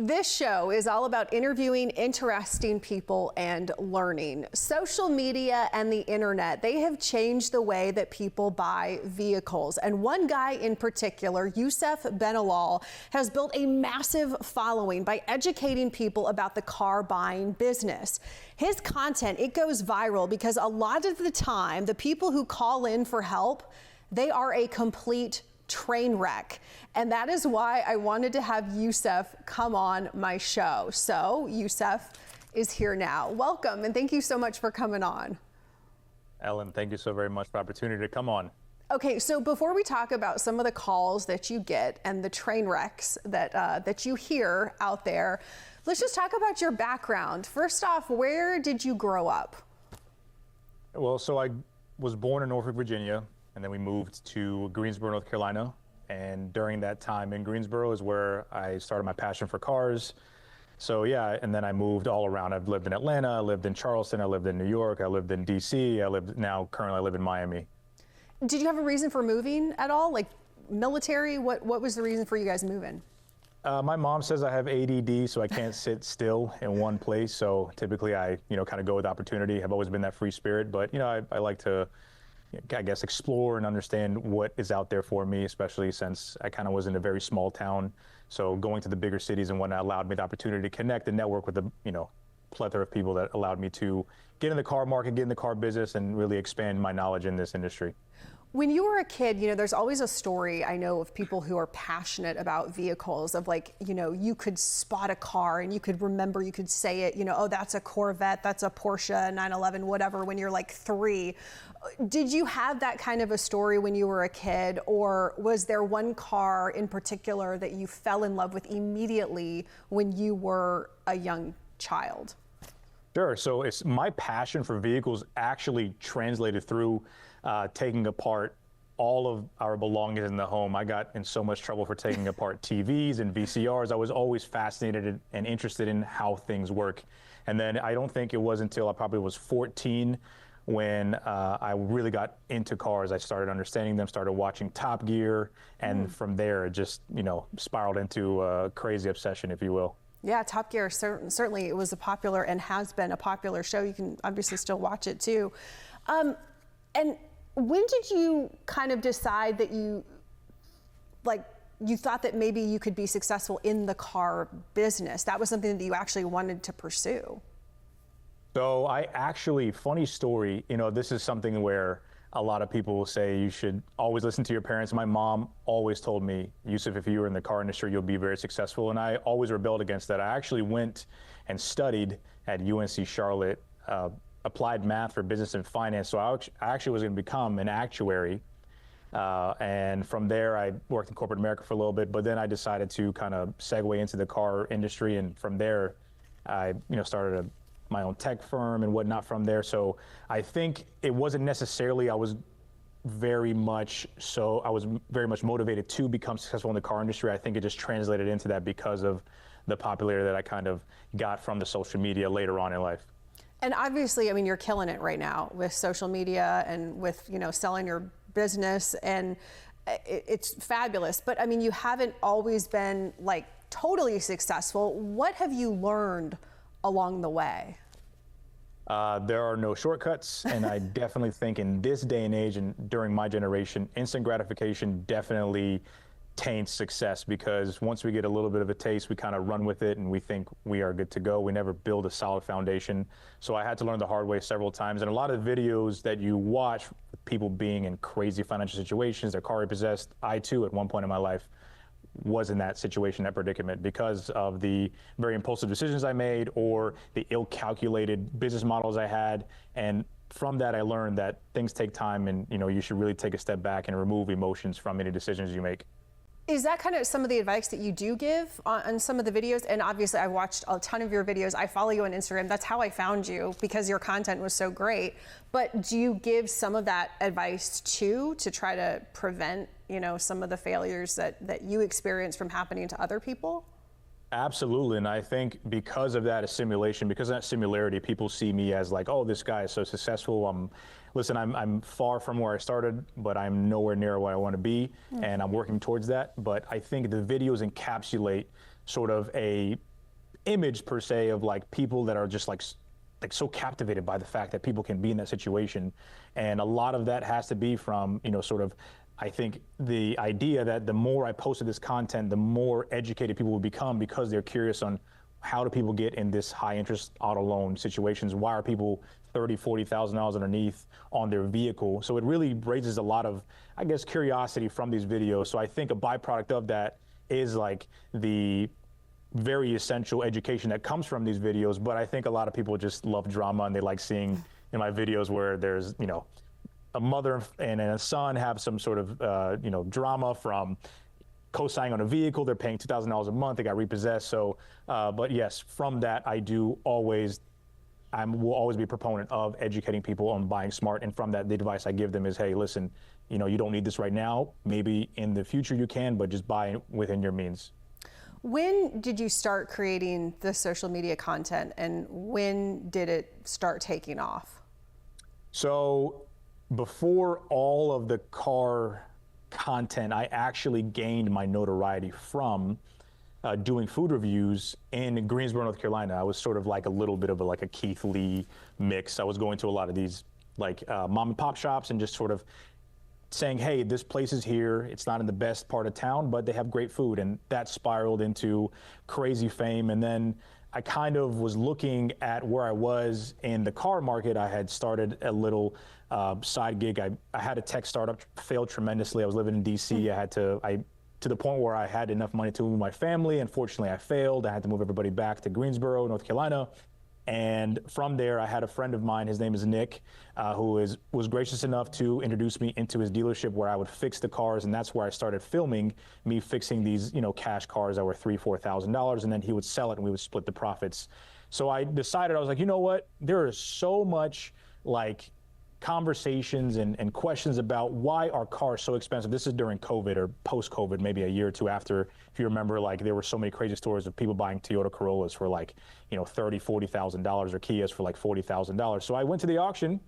This show is all about interviewing interesting people and learning. Social media and the internet, they have changed the way that people buy vehicles. And one guy in particular, Yusuf has built a massive following by educating people about the car buying business. His content, it goes viral because a lot of the time, the people who call in for help, they are a complete train wreck. And that is why I wanted to have Yusuf come on my show. So Yusuf is here now. Welcome, and thank you so much for coming on. Ellen, thank you so very much for the opportunity to come on. Okay, so before we talk about some of the calls that you get and the train wrecks that you hear out there, let's just talk about your background. First off, where did you grow up? Well, so I was born in Norfolk, Virginia, and then we moved to Greensboro, North Carolina. And during that time in Greensboro is where I started my passion for cars. So yeah, and then I moved all around. I've lived in Atlanta, I lived in Charleston, I lived in New York, I lived in DC, currently I live in Miami. Did you have a reason for moving at all? Like military? What was the reason for you guys moving? My mom says I have ADD, so I can't sit still in one place. So typically I, kind of go with opportunity. I've always been that free spirit, but I like to, I guess, explore and understand what is out there for me, especially since I kind of was in a very small town. So going to the bigger cities and whatnot allowed me the opportunity to connect and network with a, plethora of people that allowed me to get in the car market, get in the car business, and really expand my knowledge in this industry. When you were a kid, there's always a story I know of people who are passionate about vehicles of you could spot a car and you could remember, you could say it, oh, that's a Corvette, that's a Porsche 911, whatever, when you're like 3. Did you have that kind of a story when you were a kid, or was there one car in particular that you fell in love with immediately when you were a young child? Sure. So it's my passion for vehicles actually translated through taking apart all of our belongings in the home. I got in so much trouble for taking apart TVs and VCRs. I was always fascinated and interested in how things work. And then I don't think it was until I probably was 14 when I really got into cars. I started understanding them, started watching Top Gear, and from there it just, spiraled into a crazy obsession, if you will. Yeah, Top Gear, certainly it was a popular and has been a popular show. You can obviously still watch it too. And when did you kind of decide that you thought that maybe you could be successful in the car business? That was something that you actually wanted to pursue. So funny story, this is something where a lot of people will say you should always listen to your parents. My mom always told me, Yusuf, if you were in the car industry, you'll be very successful. And I always rebelled against that. I actually went and studied at UNC Charlotte, applied math for business and finance. So I actually was going to become an actuary. And from there, I worked in corporate America for a little bit, but then I decided to kind of segue into the car industry. And from there, I started my own tech firm and whatnot from there. So I think it wasn't necessarily I was very much motivated to become successful in the car industry. I think it just translated into that because of the popularity that I kind of got from the social media later on in life. And obviously, you're killing it right now with social media and with, selling your business, and it's fabulous. But you haven't always been totally successful. What have you learned along the way? There are no shortcuts, and I definitely think in this day and age and during my generation, instant gratification definitely taints success, because once we get a little bit of a taste, we kind of run with it and we think we are good to go. We never build a solid foundation. So I had to learn the hard way several times. And a lot of videos that you watch, people being in crazy financial situations, their car repossessed, I too at one point in my life was in that situation, that predicament, because of the very impulsive decisions I made or the ill-calculated business models I had. And from that, I learned that things take time, and you should really take a step back and remove emotions from any decisions you make. Is that kind of some of the advice that you do give on some of the videos? And obviously I watched a ton of your videos. I follow you on Instagram. That's how I found you, because your content was so great. But do you give some of that advice too, to try to prevent, some of the failures that you experience from happening to other people? Absolutely. And I think because of that assimilation, because of that similarity, people see me as like, oh, this guy is so successful. I'm far from where I started, but I'm nowhere near where I want to be. And I'm working towards that. But I think the videos encapsulate sort of a image per se of like people that are just like so captivated by the fact that people can be in that situation. And a lot of that has to be from, sort of, I think the idea that the more I posted this content, the more educated people will become because they're curious on how do people get in this high interest auto loan situations? Why are people $30,000, $40,000 underneath on their vehicle? So it really raises a lot of, I guess, curiosity from these videos. So I think a byproduct of that is like the very essential education that comes from these videos. But I think a lot of people just love drama, and they like seeing in my videos where there's, a mother and a son have some sort of, drama from co-signing on a vehicle. They're paying $2,000 a month. They got repossessed. So, but yes, from that, I will always be a proponent of educating people on buying smart. And from that, the advice I give them is, hey, listen, you don't need this right now. Maybe in the future you can, but just buy within your means. When did you start creating the social media content, and when did it start taking off? So before all of the car content, I actually gained my notoriety from doing food reviews in Greensboro, North Carolina. I was sort of like a little bit of a Keith Lee mix. I was going to a lot of these mom and pop shops and just sort of saying, hey, this place is here. It's not in the best part of town, but they have great food. And that spiraled into crazy fame. And then I kind of was looking at where I was in the car market. I had started a little side gig. I had a tech startup, failed tremendously. I was living in DC. To the point where I had enough money to move my family. Unfortunately, I failed. I had to move everybody back to Greensboro, North Carolina. And from there, I had a friend of mine, his name is Nick, who was gracious enough to introduce me into his dealership where I would fix the cars. And that's where I started filming me fixing these, cash cars that were $3,000, $4,000. And then he would sell it and we would split the profits. So I decided, I was like, you know what? There is so much conversations and questions about why are cars so expensive. This is during COVID or post-COVID, maybe a year or two after. If you remember, there were so many crazy stories of people buying Toyota Corollas for $30,000, $40,000 or Kias for $40,000. So I went to the auction,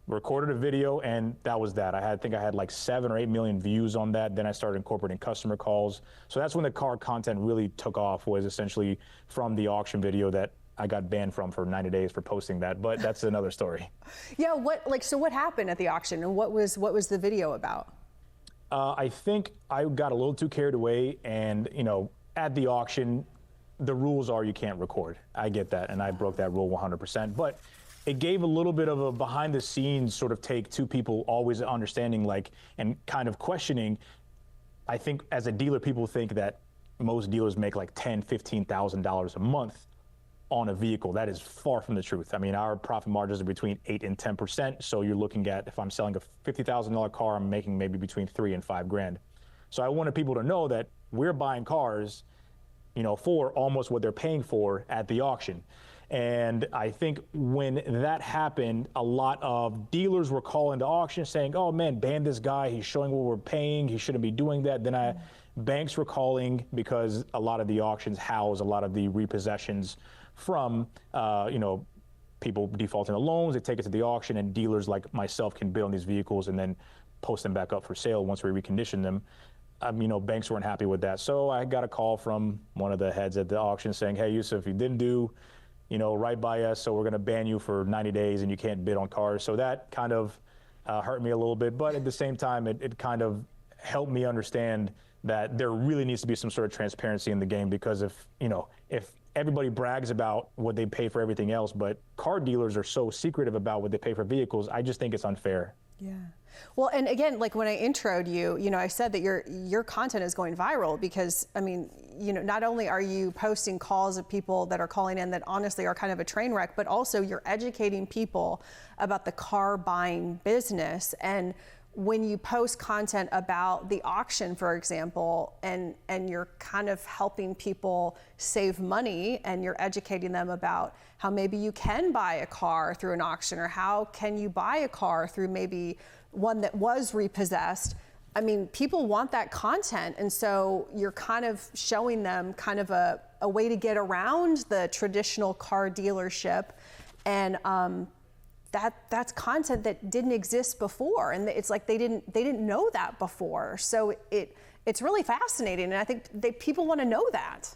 recorded a video, and that was that. I think I had 7 or 8 million views on that. Then I started incorporating customer calls. So that's when the car content really took off, was essentially from the auction video that I got banned from for 90 days for posting that, but that's another story. Yeah, so what happened at the auction, and what was the video about? I think I got a little too carried away, and at the auction, the rules are you can't record. I get that, and I broke that rule 100%, but it gave a little bit of a behind the scenes sort of take to people always understanding and kind of questioning. I think as a dealer, people think that most dealers make $10,000, $15,000 a month on a vehicle. That is far from the truth. I mean, our profit margins are between 8 and 10%. So you're looking at, if I'm selling a $50,000 car, I'm making maybe between $3,000 and $5,000. So I wanted people to know that we're buying cars, for almost what they're paying for at the auction. And I think when that happened, a lot of dealers were calling the auction saying, oh man, ban this guy. He's showing what we're paying. He shouldn't be doing that. Then banks were calling because a lot of the auctions house a lot of the repossessions from, people defaulting on loans. They take it to the auction, and dealers like myself can bid on these vehicles and then post them back up for sale once we recondition them. Banks weren't happy with that. So I got a call from one of the heads at the auction saying, hey, Yusuf, you didn't do, right by us, so we're going to ban you for 90 days and you can't bid on cars. So that kind of hurt me a little bit, but at the same time, it kind of helped me understand that there really needs to be some sort of transparency in the game, because if everybody brags about what they pay for everything else, but car dealers are so secretive about what they pay for vehicles, I just think it's unfair. Yeah. Well, and again, when I introed you, I said that your content is going viral because, not only are you posting calls of people that are calling in that honestly are kind of a train wreck, but also you're educating people about the car buying business. And when you post content about the auction, for example, and you're kind of helping people save money, and you're educating them about how maybe you can buy a car through an auction, or how can you buy a car through maybe one that was repossessed. People want that content, and so you're kind of showing them kind of a way to get around the traditional car dealership, and that's content that didn't exist before, and it's like they didn't know that before. So it's really fascinating, and I think people want to know that.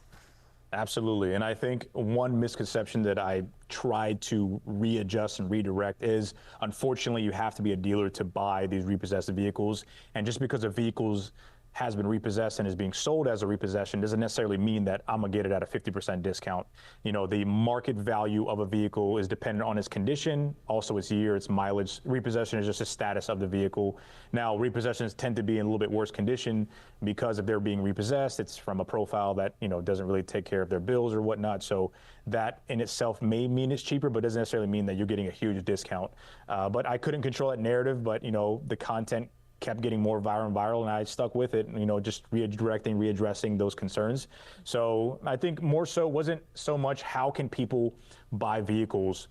Absolutely. And I think one misconception that I tried to readjust and redirect is, unfortunately, you have to be a dealer to buy these repossessed vehicles. And just because a vehicle's has been repossessed and is being sold as a repossession doesn't necessarily mean that I'm gonna get it at a 50% discount. You know, the market value of a vehicle is dependent on its condition, also its year, its mileage. Repossession is just a status of the vehicle. Now, repossessions tend to be in a little bit worse condition because if they're being repossessed, it's from a profile that, you know, doesn't really take care of their bills or whatnot. So that in itself may mean it's cheaper, but doesn't necessarily mean that you're getting a huge discount. But I couldn't control that narrative, but, you know, the content kept getting more viral, and I stuck with it, you know, just readdressing those concerns. So I think more so wasn't so much how can people buy vehicles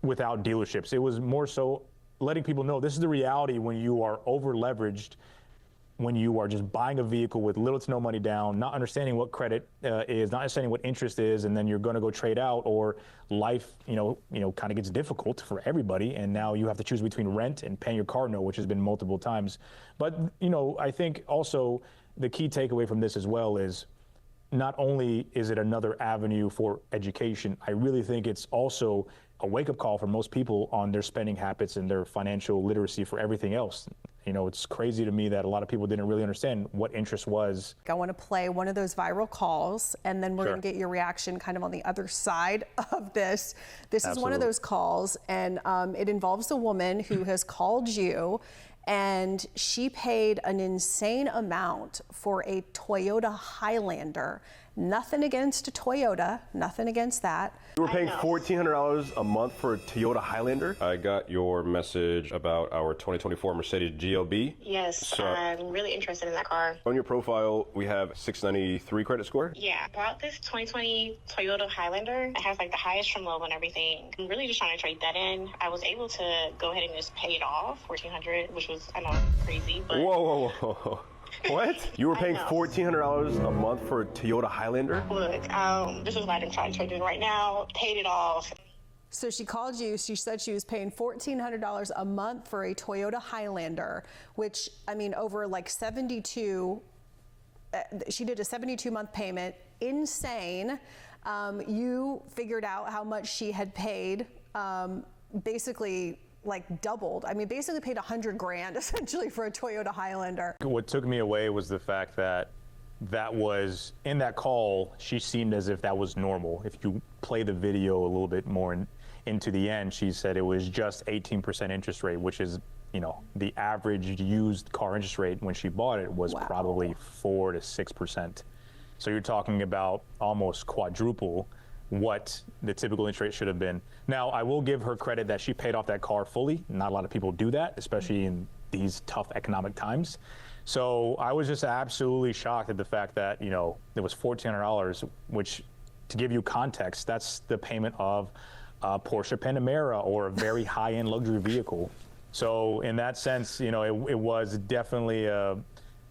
without dealerships. It was more so letting people know this is the reality when you are over leveraged, when you are just buying a vehicle with little to no money down, not understanding what credit is, not understanding what interest is, and then you're going to go trade out, or life, kind of gets difficult for everybody, and now you have to choose between rent and paying your car note, which has been multiple times. But I think also the key takeaway from this as well is not only is it another avenue for education, I really think it's also a wake-up call for most people on their spending habits and their financial literacy for everything else. You know, it's crazy to me that a lot of people didn't really understand what interest was. I want to play one of those viral calls, and then we're Sure. going to get your reaction kind of on the other side of this. This is one of Absolutely. those calls, and it involves a woman who has called you, and she paid an insane amount for a Toyota Highlander. Nothing against a Toyota, nothing against that. You were paying $1,400 a month for a Toyota Highlander? I got your message about our 2024 Mercedes GLB. Yes, So- I'm really interested in that car. On your profile, we have 693 credit score. Yeah, I bought this 2020 Toyota Highlander. It has like the highest trim level and everything. I'm really just trying to trade that in. I was able to go ahead and just pay it off, $1,400, which was, I know, crazy, but Whoa. What? You were paying I know. $1,400 a month for a Toyota Highlander? look, this is what I'm trying to trade in right now. Paid it off. So she called you, she said she was paying $1,400 a month for a Toyota Highlander, which, I mean, over like 72, she did a 72-month payment. Insane. You figured out how much she had paid, basically like doubled. I mean, basically paid $100,000 essentially for a Toyota Highlander. What took me away was the fact that was in that call, she seemed as if that was normal. If you play the video a little bit more into the end, she said it was just 18% interest rate, which is, the average used car interest rate when she bought it was probably 4 to 6%. So you're talking about almost quadruple what the typical interest rate should have been. Now, I will give her credit that she paid off that car fully. Not a lot of people do that, especially in these tough economic times. So I was just absolutely shocked at the fact that, it was $1,400, which, to give you context, that's the payment of a Porsche Panamera or a very high-end luxury vehicle. So in that sense, it was definitely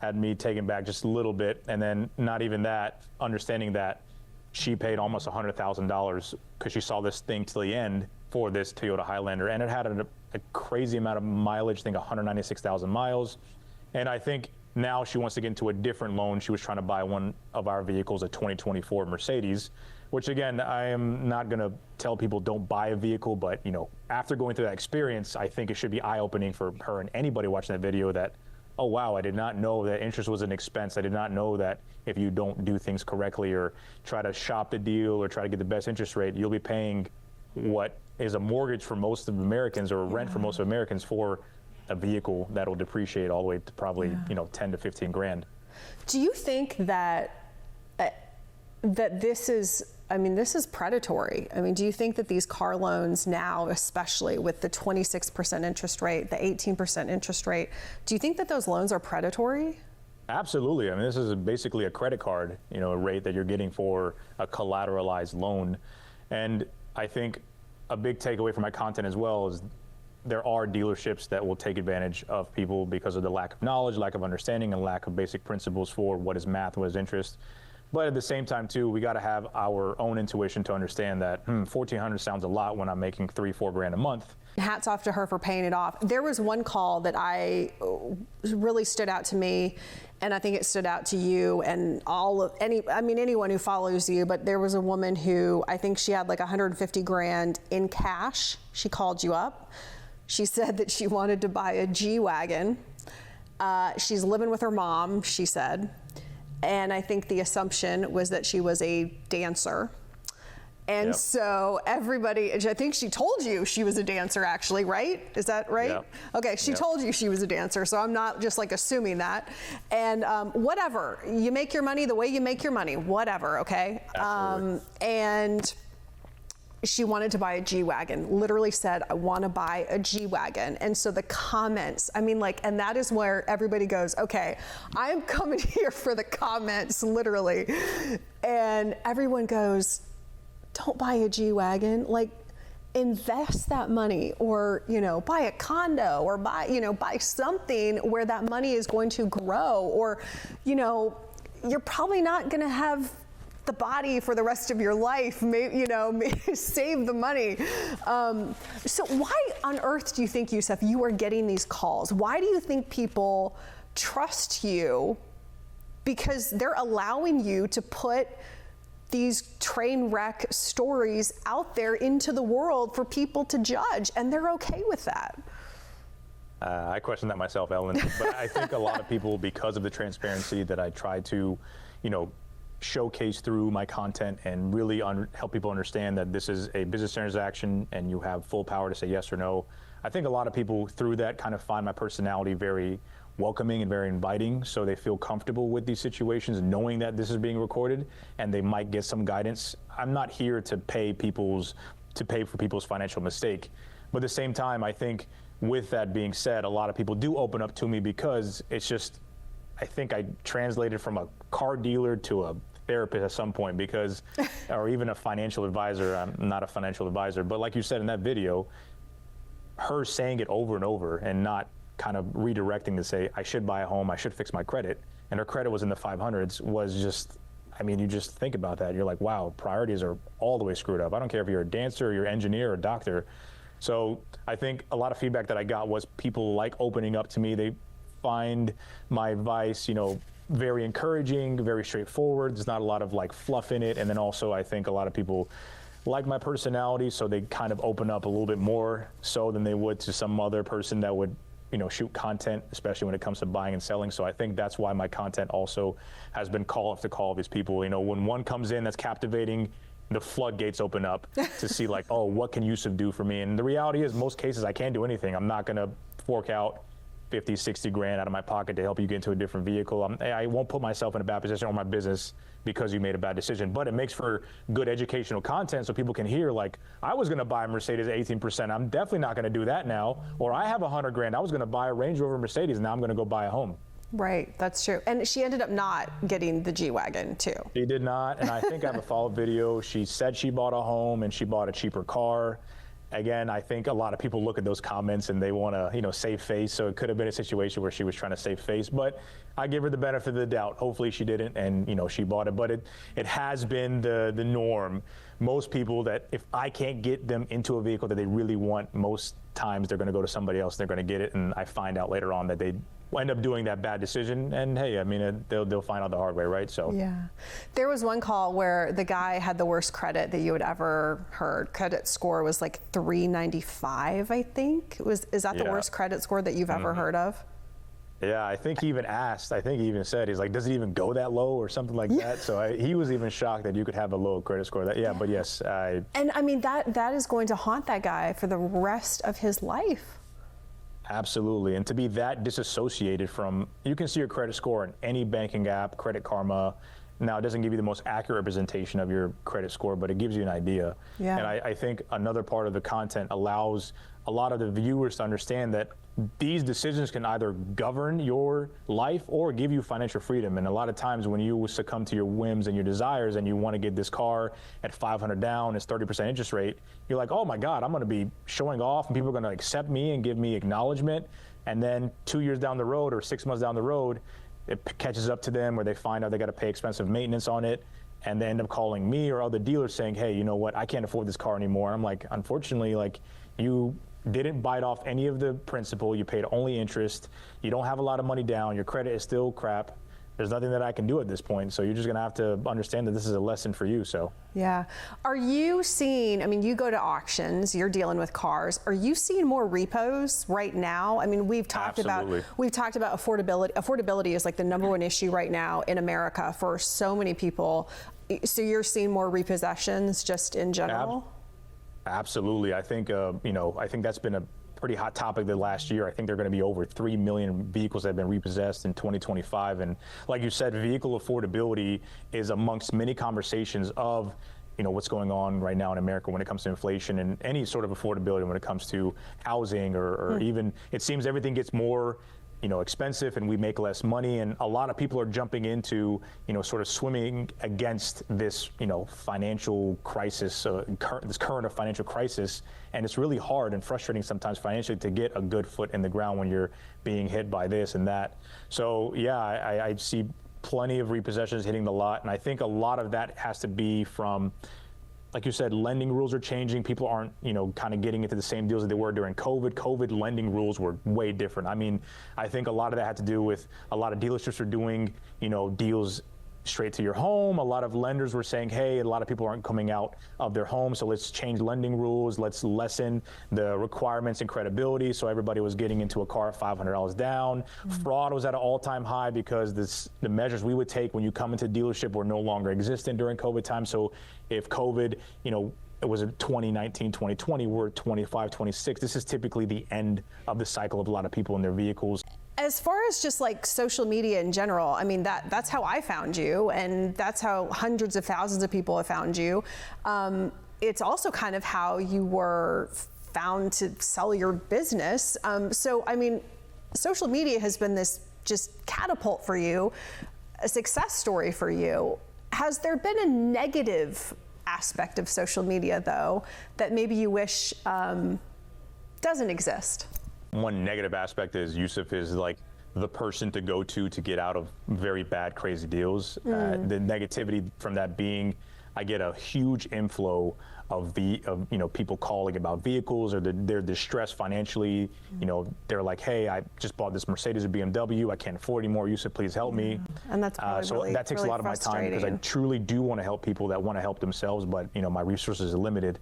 had me taken back just a little bit. And then not even that, understanding that she paid almost $100,000 because she saw this thing till the end for this Toyota Highlander, and it had a crazy amount of mileage, I think 196,000 miles. And I think now she wants to get into a different loan. She was trying to buy one of our vehicles, a 2024 Mercedes, which again, I am not going to tell people don't buy a vehicle, but after going through that experience, I think it should be eye-opening for her and anybody watching that video that, oh wow, I did not know that interest was an expense. I did not know that if you don't do things correctly or try to shop the deal or try to get the best interest rate, you'll be paying what is a mortgage for most of Americans or rent for most of Americans for a vehicle that'll depreciate all the way to probably 10 to 15 grand. Do you think that this is predatory? I mean, do you think that these car loans now, especially with the 26% interest rate, the 18% interest rate, do you think that those loans are predatory? Absolutely. I mean, this is basically a credit card, rate that you're getting for a collateralized loan. And I think a big takeaway from my content as well is there are dealerships that will take advantage of people because of the lack of knowledge, lack of understanding, and lack of basic principles for what is math, what is interest. But at the same time, too, we got to have our own intuition to understand that $1,400 sounds a lot when I'm making $3-4 grand a month. Hats off to her for paying it off. There was one call that really stood out to me, and I think it stood out to you and anyone who follows you, but there was a woman who, I think she had like 150 grand in cash. She called you up. She said that she wanted to buy a G-Wagon. She's living with her mom, she said. And I think the assumption was that she was a dancer. And so everybody, I think she told you she was a dancer actually, right? Is that right? Yep. Okay, she told you she was a dancer, so I'm not just like assuming that. And whatever, you make your money the way you make your money, whatever, okay? And she wanted to buy a G-Wagon, literally said, I want to buy a G-Wagon. And so the comments, I mean, like, and that is where everybody goes, okay, I'm coming here for the comments, literally. And everyone goes, don't buy a G-Wagon, like, invest that money, or, you know, buy a condo, or buy something where that money is going to grow, or, you know, you're probably not going to have the body for the rest of your life, maybe save the money. So why on earth do you think, Yusuf, you are getting these calls? Why do you think people trust you? Because they're allowing you to put these train wreck stories out there into the world for people to judge, and they're okay with that. I question that myself, Ellen, but I think a lot of people, because of the transparency that I try to, showcase through my content and really help people understand that this is a business transaction and you have full power to say yes or no. I think a lot of people through that kind of find my personality very welcoming and very inviting, so they feel comfortable with these situations, knowing that this is being recorded and they might get some guidance. I'm not here to pay for people's financial mistake, but at the same time, I think with that being said, a lot of people do open up to me because it's just, I think I translated from a car dealer to a therapist at some point, because, or even a financial advisor. I'm not a financial advisor, but like you said in that video, her saying it over and over and not kind of redirecting to say, I should buy a home, I should fix my credit, and her credit was in the 500s, was just, I mean, you just think about that. You're like, wow, priorities are all the way screwed up. I don't care if you're a dancer, or you're an engineer, or a doctor. So I think a lot of feedback that I got was people like opening up to me. They find my advice, very encouraging, very straightforward. There's not a lot of like fluff in it. And then also I think a lot of people like my personality, so they kind of open up a little bit more so than they would to some other person that would, shoot content, especially when it comes to buying and selling. So I think that's why my content also has been call after call of these people. When one comes in that's captivating, the floodgates open up to see like, oh, what can Yusuf do for me? And the reality is, most cases I can't do anything. I'm not going to fork out 50, 60 grand out of my pocket to help you get into a different vehicle. I won't put myself in a bad position or my business because you made a bad decision, but it makes for good educational content so people can hear like, I was going to buy a Mercedes at 18%. I'm definitely not going to do that now. Or I have 100 grand. I was going to buy a Range Rover Mercedes. Now I'm going to go buy a home. Right, that's true. And she ended up not getting the G-Wagon too. She did not, and I think I have a follow-up video. She said she bought a home and she bought a cheaper car. Again, I think a lot of people look at those comments and they want to, save face. So it could have been a situation where she was trying to save face, but I give her the benefit of the doubt. Hopefully she didn't, and she bought it. But it has been the norm. Most people, that if I can't get them into a vehicle that they really want, most times they're going to go to somebody else. They're going to get it, and I find out later on that they end up doing that bad decision, and hey, I mean, they'll find out the hard way, right? So yeah, there was one call where the guy had the worst credit that you had ever heard. Credit score was like 395, I think. Is that the worst credit score that you've ever heard of? Yeah, I think he even asked. I think he even said, he's like, does it even go that low or something like that? So he was even shocked that you could have a low credit score. But yes, and I mean that is going to haunt that guy for the rest of his life. Absolutely, and to be that disassociated from, you can see your credit score in any banking app, Credit Karma. Now, it doesn't give you the most accurate representation of your credit score, but it gives you an idea. Yeah. And I think another part of the content allows a lot of the viewers to understand that these decisions can either govern your life or give you financial freedom. And a lot of times when you succumb to your whims and your desires and you want to get this car at $500 down, it's 30% interest rate, you're like, oh my God, I'm going to be showing off and people are going to accept me and give me acknowledgement. And then 2 years down the road or 6 months down the road, it catches up to them, or they find out they got to pay expensive maintenance on it, and they end up calling me or other dealers saying, hey, you know what, I can't afford this car anymore. I'm like, unfortunately, like, you didn't bite off any of the principal, you paid only interest, you don't have a lot of money down, your credit is still crap. There's nothing that I can do at this point, so you're just gonna have to understand that this is a lesson for you. So yeah, are you seeing, I mean, you go to auctions, you're dealing with cars, are you seeing more repos right now? I mean, we've talked about affordability. Affordability is like the #1 issue right now in America for so many people. So you're seeing more repossessions just in general? Absolutely. I think I think that's been a pretty hot topic the last year. I think there are going to be over 3 million vehicles that have been repossessed in 2025. And like you said, vehicle affordability is amongst many conversations of, what's going on right now in America when it comes to inflation and any sort of affordability when it comes to housing or even, it seems everything gets more expensive and we make less money, and a lot of people are jumping into, sort of swimming against this, financial crisis, this current financial crisis, and it's really hard and frustrating sometimes financially to get a good foot in the ground when you're being hit by this and that. So yeah, I see plenty of repossessions hitting the lot, and I think a lot of that has to be from, like you said, lending rules are changing. People aren't, kind of getting into the same deals that they were during COVID. COVID lending rules were way different. I mean, I think a lot of that had to do with a lot of dealerships are doing, deals straight to your home. A lot of lenders were saying, hey, a lot of people aren't coming out of their home, so let's change lending rules. Let's lessen the requirements and credibility. So everybody was getting into a car at $500 down. Fraud was at an all-time high because the measures we would take when you come into dealership were no longer existent during COVID time. So if COVID, it was in 2019, 2020, we're 25, 26. This is typically the end of the cycle of a lot of people in their vehicles. As far as just like social media in general, I mean, that's how I found you, and that's how hundreds of thousands of people have found you. It's also kind of how you were found to sell your business. So, I mean, social media has been this just catapult for you, a success story for you. Has there been a negative aspect of social media, though, that maybe you wish doesn't exist? One negative aspect is Yusuf is like the person to go to get out of very bad, crazy deals. The negativity from that being, I get a huge inflow of people calling about vehicles, or they're distressed financially. They're like, hey, I just bought this Mercedes or BMW. I can't afford anymore. Yusuf, please help me. And that's probably so that takes really a lot of my time, because I truly do want to help people that want to help themselves, but my resources are limited.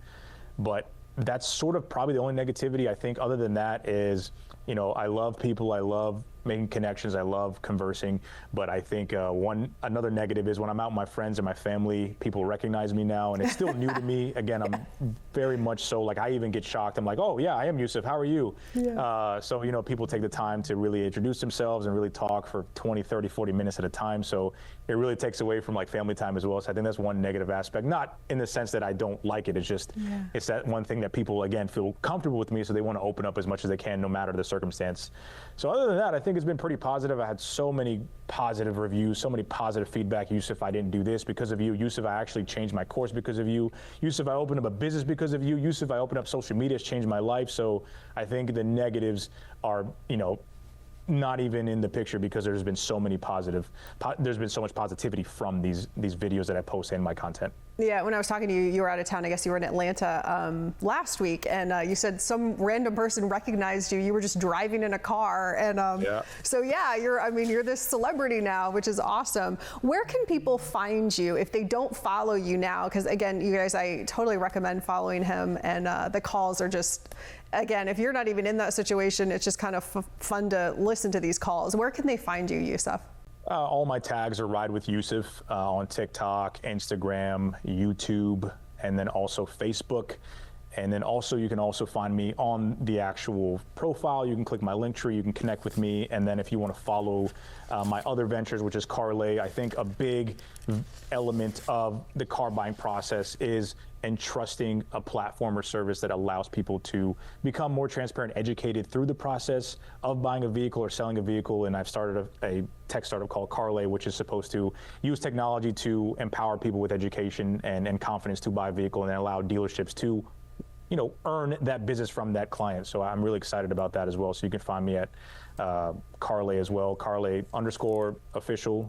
But that's sort of probably the only negativity. I think other than that is, I love people, I love making connections, I love conversing, but I think another negative is when I'm out with my friends and my family, people recognize me now, and it's still new to me. Again, I'm very much so, like, I even get shocked. I'm like, oh yeah, I am Yusuf, how are you? Yeah. So people take the time to really introduce themselves and really talk for 20, 30, 40 minutes at a time. So it really takes away from like family time as well. So I think that's one negative aspect, not in the sense that I don't like it. It's just, it's that one thing that people, again, feel comfortable with me, so they want to open up as much as they can, no matter the circumstance. So other than that, I think it's been pretty positive. I had so many positive reviews, so many positive feedback. Yusuf, I didn't do this because of you. Yusuf, I actually changed my course because of you. Yusuf, I opened up a business because of you. Yusuf, I opened up social media, it's changed my life. So I think the negatives are, not even in the picture, because there's been so much positivity from these videos that I post in my content. Yeah, when I was talking to you, you were out of town. I guess you were in Atlanta last week, and you said some random person recognized you. You were just driving in a car, and so yeah, you're this celebrity now, which is awesome. Where can people find you if they don't follow you now? Because again, you guys, I totally recommend following him, and the calls are just, again, if you're not even in that situation, it's just kind of fun to listen to these calls. Where can they find you, Yusuf? All my tags are Ride with Yusuf on TikTok, Instagram, YouTube, and then also Facebook. And then also, you can also find me on the actual profile. You can click my link tree, you can connect with me. And then if you want to follow my other ventures, which is Carlay, I think a big element of the car buying process is entrusting a platform or service that allows people to become more transparent, educated through the process of buying a vehicle or selling a vehicle. And I've started a tech startup called Carlay, which is supposed to use technology to empower people with education and confidence to buy a vehicle, and then allow dealerships to earn that business from that client. So I'm really excited about that as well. So you can find me at Carlay as well, Carlay_official.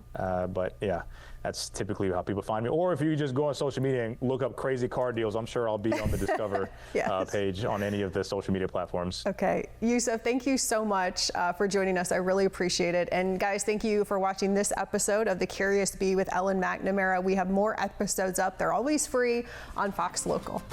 But yeah, that's typically how people find me. Or if you just go on social media and look up crazy car deals, I'm sure I'll be on the Discover Yes. page on any of the social media platforms. Okay, Yusuf, thank you so much for joining us. I really appreciate it. And guys, thank you for watching this episode of The Curious Bee with Ellen McNamara. We have more episodes up. They're always free on Fox Local.